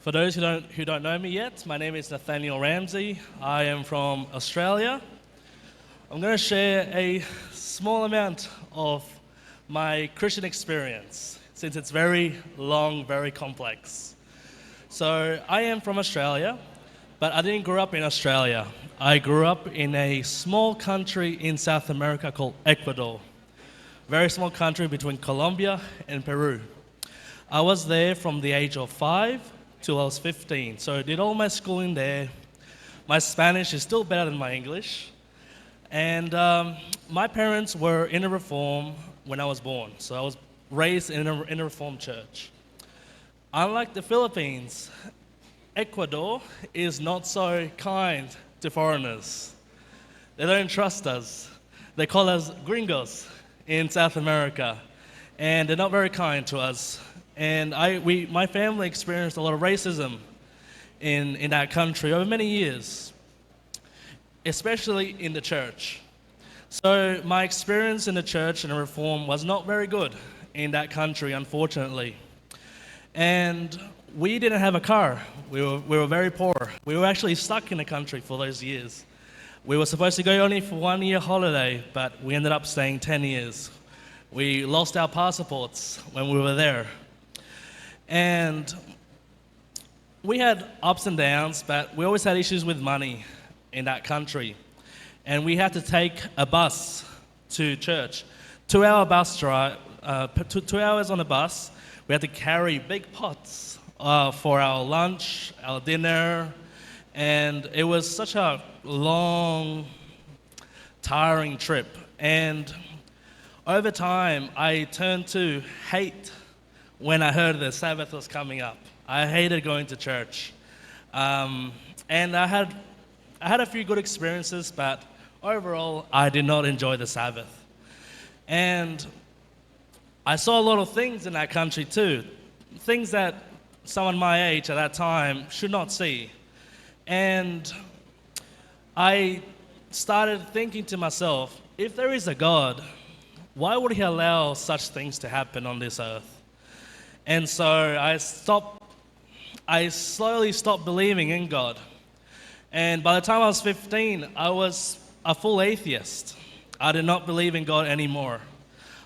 For those who don't know me yet, my name is Nathaniel Ramsey. I am from Australia. I'm going to share a small amount of my Christian experience, since it's very long, very complex. So I am from Australia, but I didn't grow up in Australia. I grew up in a small country in South America called Ecuador. Very small country between Colombia and Peru. I was there from the age of 5 till I was 15. So I did all my schooling there. My Spanish is still better than my English. And my parents were in a reform when I was born. So I was raised in a reformed church. Unlike the Philippines, Ecuador is not so kind to foreigners. They don't trust us. They call us gringos in South America. And they're not very kind to us. And my family experienced a lot of racism in that country over many years, especially in the church. So my experience in the church and the reform was not very good in that country, unfortunately. And we didn't have a car. We were very poor. We were actually stuck in the country for those years. We were supposed to go only for 1 year holiday, but we ended up staying 10 years. We lost our passports when we were there. And we had ups and downs, but we always had issues with money in that country. And we had to take a bus to church. 2-hour bus drive, 2 hours on a bus. We had to carry big pots for our lunch, our dinner, and it was such a long, tiring trip. And over time, I turned to hate when I heard the Sabbath was coming up. I hated going to church. And I had a few good experiences, but overall, I did not enjoy the Sabbath. And I saw a lot of things in that country too, things that someone my age at that time should not see. And I started thinking to myself, if there is a God, why would he allow such things to happen on this earth? And so I slowly stopped believing in God. And by the time I was 15, I was a full atheist. I did not believe in God anymore.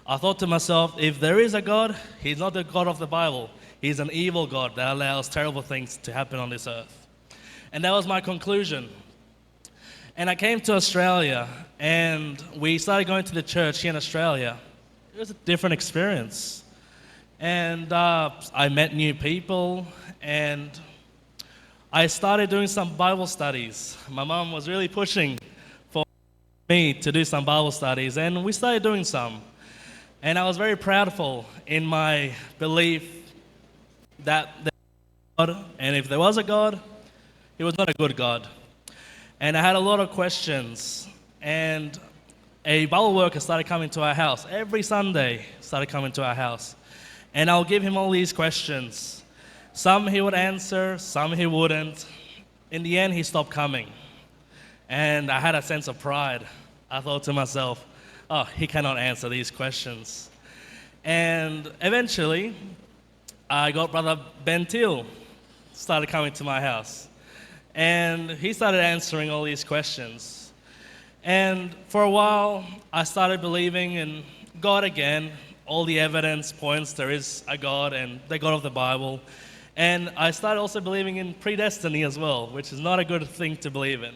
I thought to myself, if there is a God, he's not the God of the Bible. He's an evil God that allows terrible things to happen on this earth. And that was my conclusion. And I came to Australia, and we started going to the church here in Australia. It was a different experience. And I met new people, and I started doing some Bible studies. My mom was really pushing for me to do some Bible studies, and we started doing some. And I was very proudful in my belief that there was a God, and if there was a God, he was not a good God. And I had a lot of questions, and a Bible worker started coming to our house. Every Sunday started coming to our house. And I'll give him all these questions. Some he would answer, some he wouldn't. In the end, he stopped coming. And I had a sense of pride. I thought to myself, oh, he cannot answer these questions. And eventually, I got Brother Ben Till started coming to my house. And he started answering all these questions. And for a while, I started believing in God again. All the evidence points there is a God and the God of the Bible. And I started also believing in predestiny as well, which is not a good thing to believe in,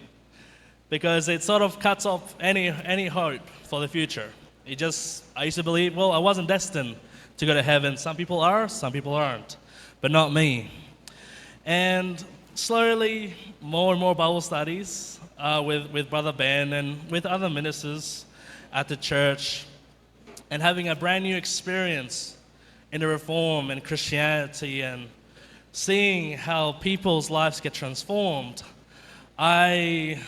because it sort of cuts off any hope for the future. I used to believe, well, I wasn't destined to go to heaven. Some people are, some people aren't, but not me. And slowly, more and more Bible studies with Brother Ben and with other ministers at the church, and having a brand new experience in the Reform and Christianity, and seeing how people's lives get transformed, my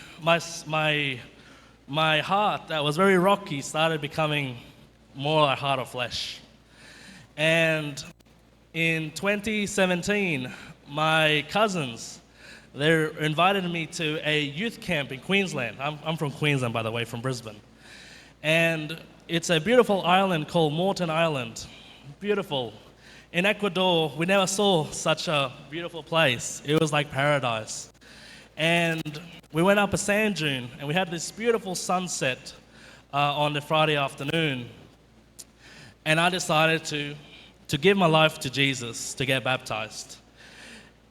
heart that was very rocky started becoming more a heart of flesh. And in 2017, my cousins, they invited me to a youth camp in Queensland. I'm from Queensland, by the way, from Brisbane. And it's a beautiful island called Moreton Island. Beautiful. in Ecuador, we never saw such a beautiful place. It was like paradise. And we went up a sand dune, and we had this beautiful sunset on the Friday afternoon. And I decided to give my life to Jesus, to get baptized.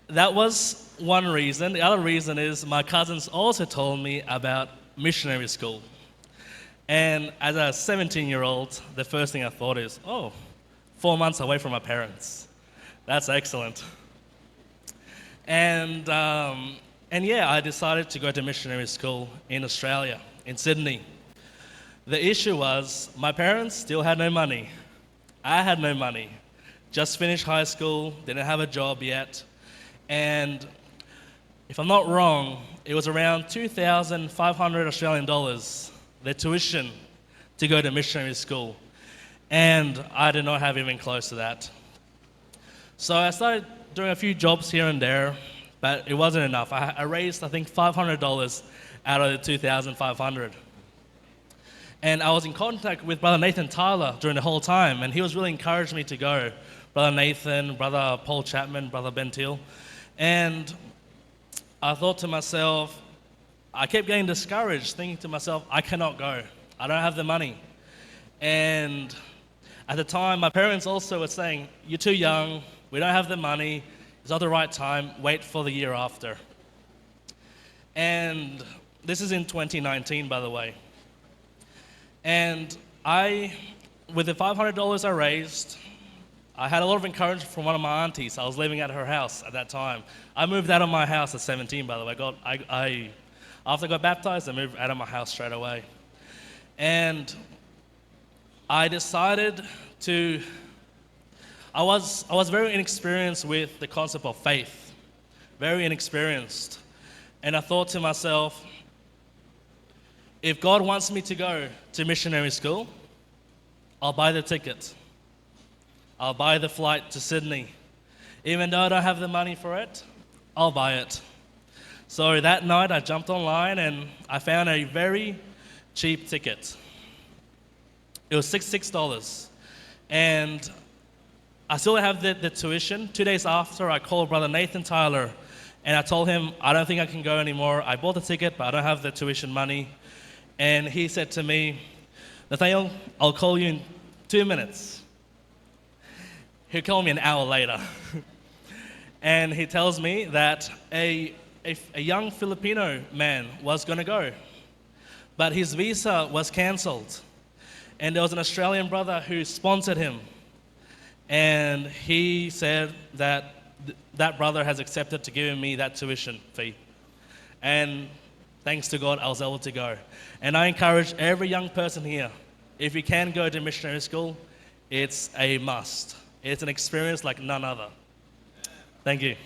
That was one reason. The other reason is my cousins also told me about missionary school. And as a 17-year-old, the first thing I thought is, 4 months away from my parents. That's excellent. And yeah, I decided to go to missionary school in Australia, in Sydney. The issue was my parents still had no money. I had no money. Just finished high school, didn't have a job yet. And if I'm not wrong, it was around 2,500 Australian dollars, the tuition to go to missionary school. And I did not have even close to that. So I started doing a few jobs here and there, but it wasn't enough. I raised, I think, $500 out of the 2,500. And I was in contact with Brother Nathan Tyler during the whole time, and he was really encouraging me to go. Brother Nathan, Brother Paul Chapman, Brother Ben Teal. And I thought to myself, I kept getting discouraged, thinking to myself, I cannot go. I don't have the money. And at the time, my parents also were saying, you're too young, we don't have the money, it's not the right time, wait for the year after. And this is in 2019, by the way. And with the $500 I raised, I had a lot of encouragement from one of my aunties. I was living at her house at that time. I moved out of my house at 17, by the way. After I got baptized, I moved out of my house straight away. And I decided I was very inexperienced with the concept of faith, very inexperienced. And I thought to myself, if God wants me to go to missionary school, I'll buy the ticket. I'll buy the flight to Sydney. Even though I don't have the money for it, I'll buy it. So that night I jumped online and I found a very cheap ticket. It was $6. And I still have the tuition. 2 days after, I called Brother Nathan Tyler and I told him, I don't think I can go anymore. I bought the ticket, but I don't have the tuition money. And he said to me, Nathaniel, I'll call you in 2 minutes. He called me an hour later. And he tells me that a young Filipino man was going to go, but his visa was cancelled. And there was an Australian brother who sponsored him. And he said that that brother has accepted to give me that tuition fee. And thanks to God, I was able to go. And I encourage every young person here, if you can go to missionary school, it's a must. It's an experience like none other. Thank you.